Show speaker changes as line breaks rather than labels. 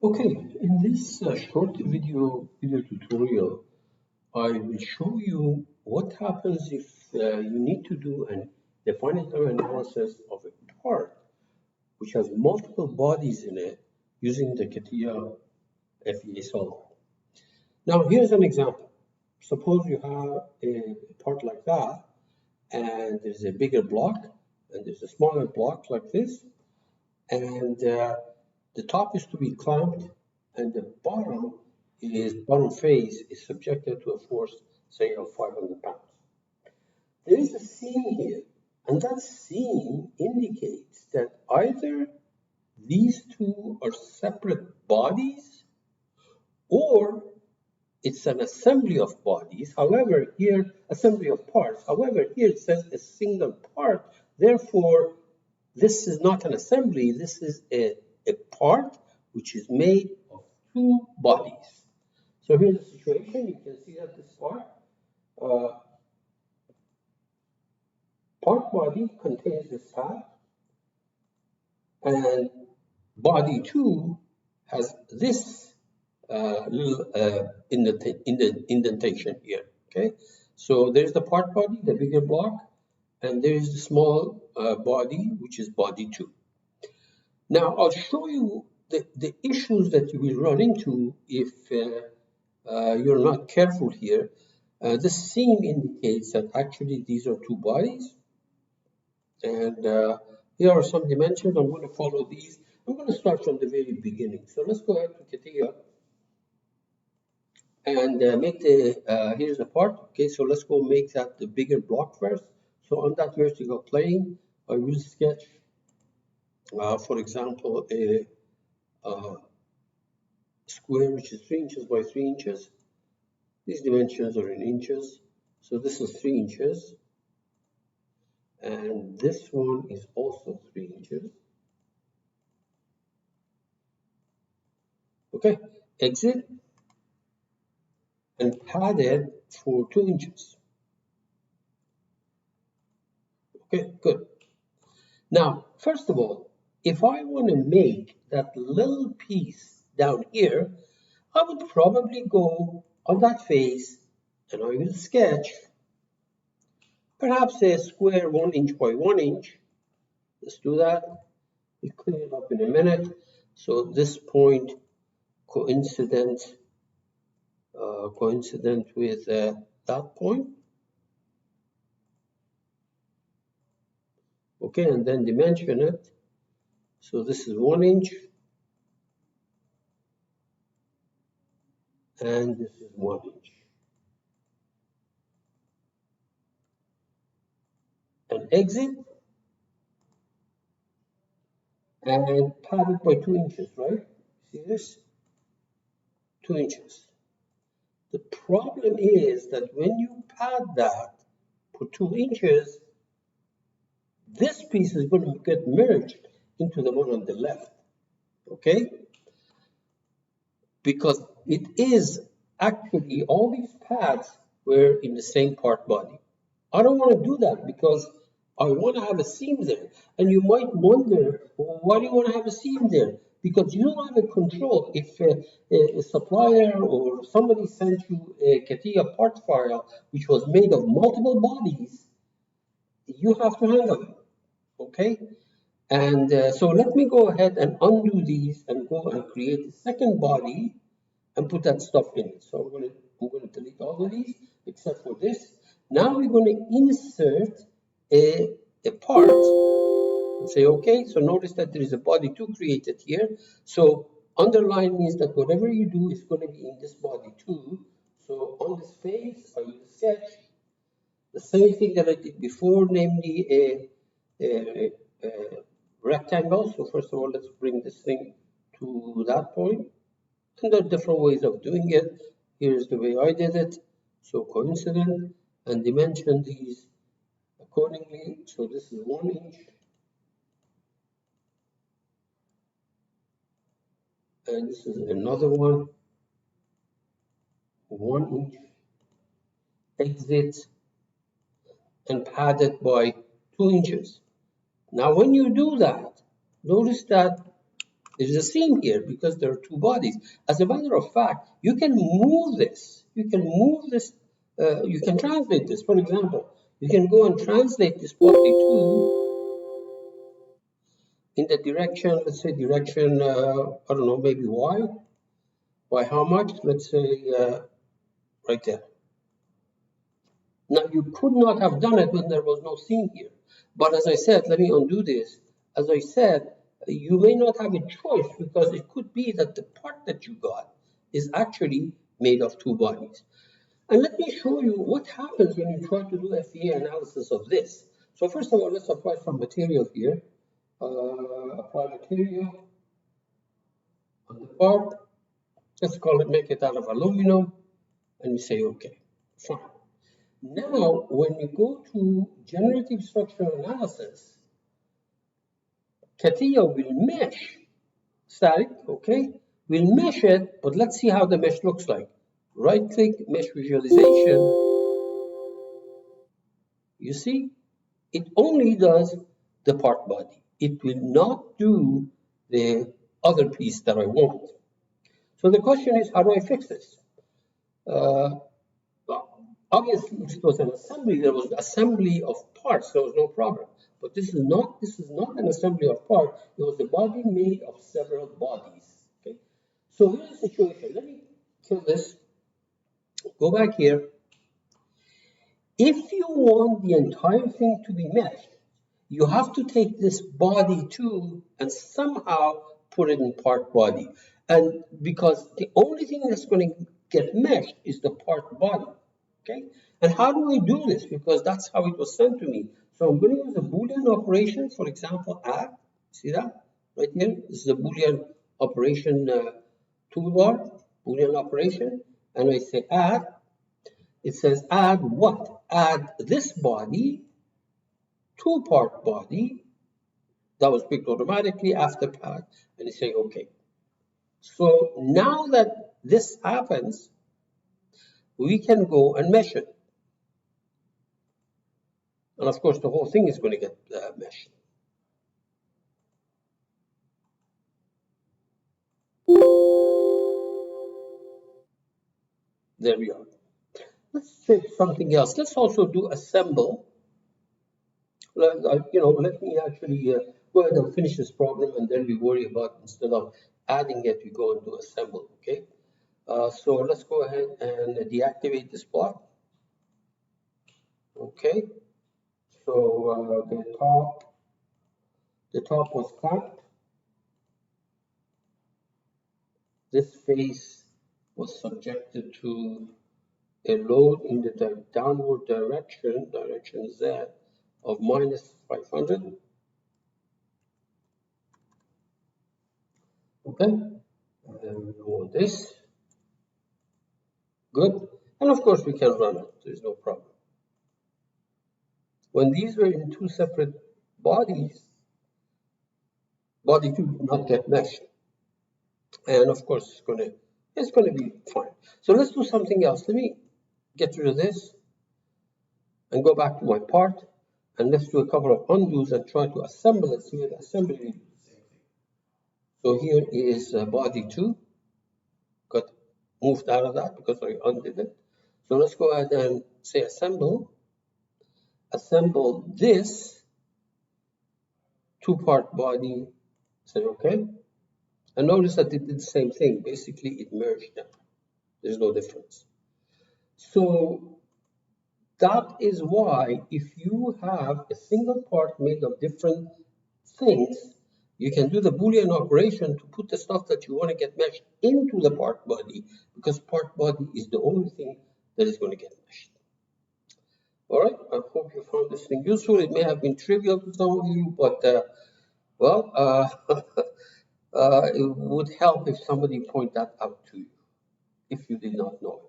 Okay, in this short video tutorial, I will show you what happens if you need to do an definitive analysis of a part which has multiple bodies in it using the Catia FEA solver. Now, here's an example. Suppose you have a part like that, and there's a bigger block, and there's a smaller block like this, and the top is to be clamped, and the bottom face is subjected to a force, say, of 500 pounds. There is a seam here, and that seam indicates that either these two are separate bodies or it's an assembly of bodies. However, here, assembly of parts. However, here it says a single part. Therefore, this is not an assembly. This is a part which is made of two bodies. So here's the situation. You can see that this part body contains this pad, and body 2 has this little indentation here. Okay, so there's the part body, the bigger block, and there is the small body, which is body 2. Now I'll show you the issues that you will run into if you're not careful here. This seam indicates that actually these are two bodies, and here are some dimensions. I'm going to follow these. I'm going to start from the very beginning. So let's go ahead to Catia and make the, here's the part. Okay, so let's go make that the bigger block first. So on that vertical plane, I will sketch, for example, a square which is 3 inches by 3 inches. These dimensions are in inches. So this is 3 inches. And this one is also 3 inches. Okay, exit and padded for 2 inches. Okay, good. Now, first of all, if I want to make that little piece down here, I would probably go on that face and I will sketch perhaps a square 1 inch by 1 inch. Let's do that. We'll clean it up in a minute. So this point coincident with that point. Okay, and then dimension it. So this is 1 inch, and this is 1 inch. And exit, and pad it by 2 inches, right? See this? 2 inches. The problem is that when you pad that for 2 inches, this piece is going to get merged into the one on the left, okay? Because it is actually, all these pads were in the same part body. I don't want to do that because I want to have a seam there. And you might wonder, well, why do you want to have a seam there? Because you don't have a control. If a supplier or somebody sent you a Catia part file which was made of multiple bodies, you have to handle it, okay? And so let me go ahead and undo these and go and create a second body and put that stuff in it. So I'm going to delete all of these except for this. Now we're going to insert a part and say, okay, so notice that there is a body 2 created here. So underline means that whatever you do is going to be in this body 2. So on this face, I will sketch the same thing that I did before, namely a rectangle. So first of all, let's bring this thing to that point. And there are different ways of doing it. Here's the way I did it. So coincident, and dimension these accordingly. So this is 1 inch. And this is another one, 1 inch. Exit and pad it by 2 inches. Now when you do that, notice that There's a seam here because there are two bodies. As a matter of fact, you can move this. You can move this. You can translate this. For example, you can go and translate this body 2 in the direction, let's say direction, I don't know, maybe y. By how much? Let's say right there. Now, you could not have done it when there was no seam here. But as I said, let me undo this. As I said, you may not have a choice because it could be that the part that you got is actually made of two bodies. And let me show you what happens when you try to do FEA analysis of this. So first of all, let's apply some material here. Apply material on the part. Let's call it, make it out of aluminum. And we say, okay, fine. Now, when we go to generative structural analysis, Catia will mesh static, okay? We'll mesh it, but let's see how the mesh looks like. Right-click, mesh visualization. You see, it only does the part body. It will not do the other piece that I want. So the question is, how do I fix this? Well, obviously, if it was an assembly, there was assembly of parts, there was no problem. But this is not an assembly of parts. It was a body made of several bodies. Okay. So here's the situation. Let me kill this. Go back here. If you want the entire thing to be meshed, you have to take this body too and somehow put it in part body. And because the only thing that's going to get meshed is the part body. Okay? And how do I do this? Because that's how it was sent to me. So I'm going to use a Boolean operation, for example, add. See that? Right here. This is a Boolean operation toolbar, Boolean operation. And I say add. It says add what? Add this body to part body. That was picked automatically after path. And you say, okay. So now that this happens, we can go and mesh it. And of course, the whole thing is going to get meshed. There we are. Let's check something else. Let's also do assemble. Let me actually go ahead and finish this problem, and then we worry about, instead of adding it, we go and do assemble, okay? So let's go ahead and deactivate this block. Okay. So the top was clamped. This face was subjected to a load in the downward direction Z of minus 500. Okay, and then we want this. Good. And of course, we can run it. There's no problem. When these were in two separate bodies, body two did not get meshed. And of course, it's gonna be fine. So let's do something else. Let me get rid of this and go back to my part, and let's do a couple of undos and try to assemble it. See what assembly we do the same thing. So here is body two, got moved out of that because I undid it. So let's go ahead and say assemble this two-part body, say okay. And notice that it did the same thing. Basically, it merged them. There's no difference. So that is why if you have a single part made of different things, you can do the Boolean operation to put the stuff that you want to get meshed into the part body, because part body is the only thing that is going to get meshed. All right, I hope you found this thing useful. It may have been trivial to some of you, but it would help if somebody point that out to you if you did not know it.